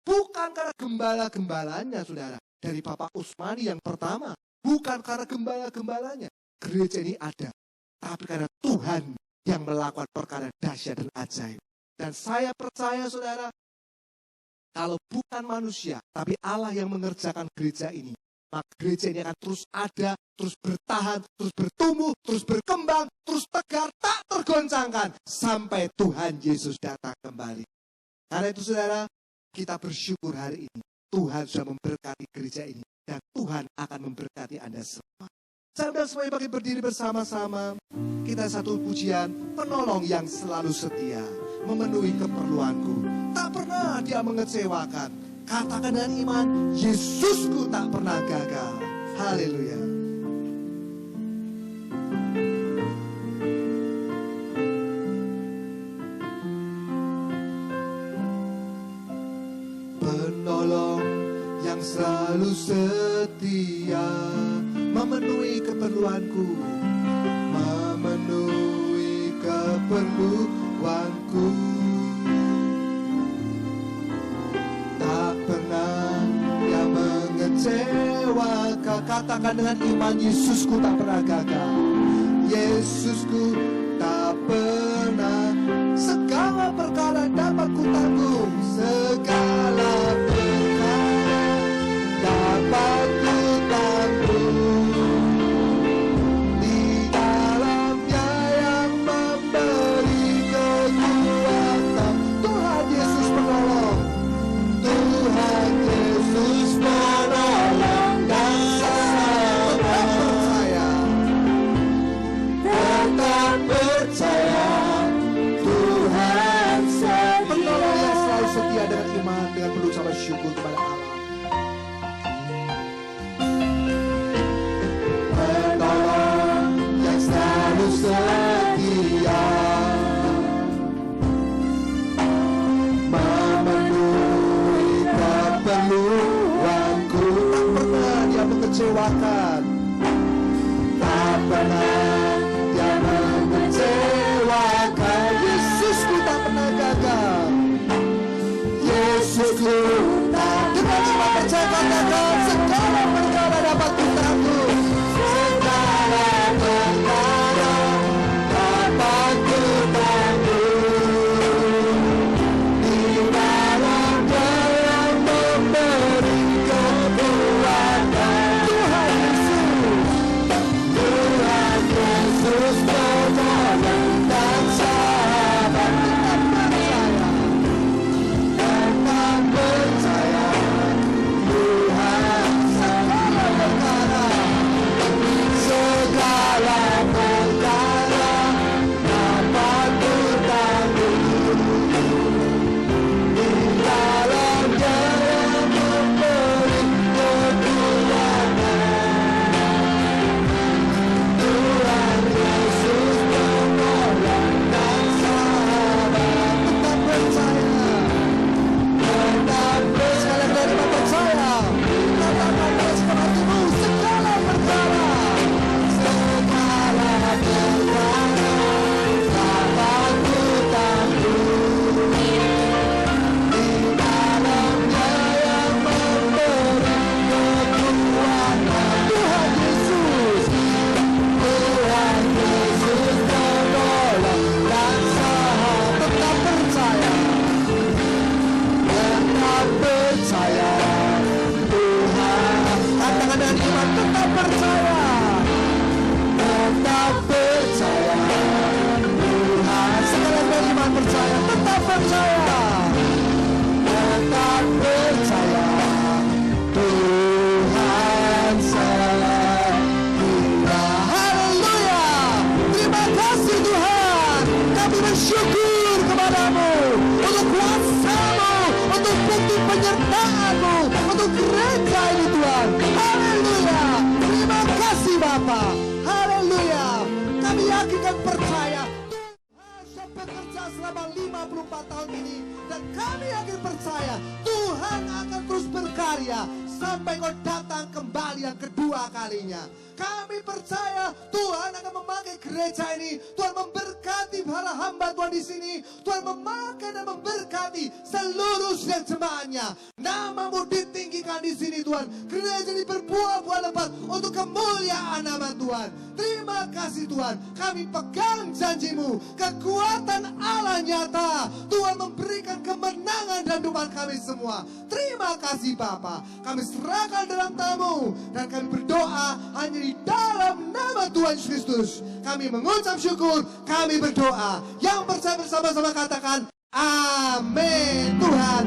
S2: Bukan karena gembala-gembalanya, saudara. Dari Bapak Usmani yang pertama. Bukan karena gembala-gembalanya. Gereja ini ada. Tapi karena Tuhan yang melakukan perkara dahsyat dan ajaib. Dan saya percaya, saudara, kalau bukan manusia, tapi Allah yang mengerjakan gereja ini, maka gereja ini akan terus ada, terus bertahan, terus bertumbuh, terus berkembang, terus tegar, tak tergoncangkan. Sampai Tuhan Yesus datang kembali. Karena itu, saudara, kita bersyukur hari ini. Tuhan sudah memberkati gereja ini. Dan Tuhan akan memberkati Anda semua. Saya undang semuanya bagi berdiri bersama-sama. Kita satu pujian, penolong yang selalu setia, memenuhi keperluanku. Tak pernah dia mengecewakan. Katakan dengan iman, Yesusku tak pernah gagal. Haleluya. Penolong yang yang selalu setia memenuhi keperluanku, memenuhi keperluanku. Tak pernah dia mengecewakan. Katakan dengan iman, Yesusku tak pernah gagal. Yesusku tak pernah. Segala perkara dapat ku tanggung, segala perkara dapat ku tanggung. Di dalamnya yang memberi kekuatan, Tuhan Yesus penolong, Tuhan Yesus penolong dan tetap percaya, tetap percaya. Tuhan penolong yang selalu setia dengan iman, dengan penuh sama syukur kepada Allah. Penolong yang selalu setia memenuhi keperluanku. Tak pernah dia mengecewakan, tak pernah dia mengecewakan. Yesusku tak pernah gagal. Yesusku tak. Dengan iman percaya katakan, segala perkara dapat ku tanggung, segala perkara dapat ku tanggung. Di dalamnya yang memberi kekuatan, Tuhan Yesus, Tuhan Yesus penolong dan sahabat. Tetap percaya, Tuhan segala perkara, segala perkara dapat ku tanggung. Di dalamnya yang memberi kekuatan, Tuhan Yesus penolong dan sahabat. Tetap percaya, tetap sekali dari percaya. Katakan dengan sepenuh hatimu, segala perkara, segala perkara dapat ku tanggung. Di dalamnya yang memberi kekuatan, Tuhan Yesus, Tuhan Yesus penolong dan sahabat. Tetap percaya, tetap percaya. Tuhan, katakan dengan iman, tetap percaya, tetap percaya. Tuhan, sekali dari iman percaya, tetap percaya, tetap percaya. Tuhan setia. Haleluya. Terima kasih Tuhan. Kami bersyukur kepadamu untuk kuasa-Mu, untuk bukti penyertaan-Mu, untuk gereja ini Tuhan. Haleluya. Terima kasih Bapa. Haleluya. Kami yakin dan percaya Tuhan sudah bekerja selama 54 tahun ini, dan kami yakin percaya Tuhan akan terus berkarya sampai Kau datang kembali yang kedua kalinya. Kami percaya Tuhan akan memakai gereja ini. Tuhan memberkati para hamba Tuhan di sini. Tuhan memakai dan memberkati seluruh jemaatnya. Nama-Mu ditinggikan di sini Tuhan. Gereja ini berbuah-buah lebat untuk kemuliaan nama Tuhan. Terima kasih Tuhan. Kami pegang janji-Mu. Kekuatan Allah nyata. Tuhan memberikan kemenangan dalam hidup kami semua. Terima kasih Bapa. Kami serahkan dalam tangan-Mu, dan kami berdoa hanya di dalam nama Tuhan Yesus Kristus. Kami mengucap syukur, kami berdoa. Yang percaya bersama-sama katakan amin. Tuhan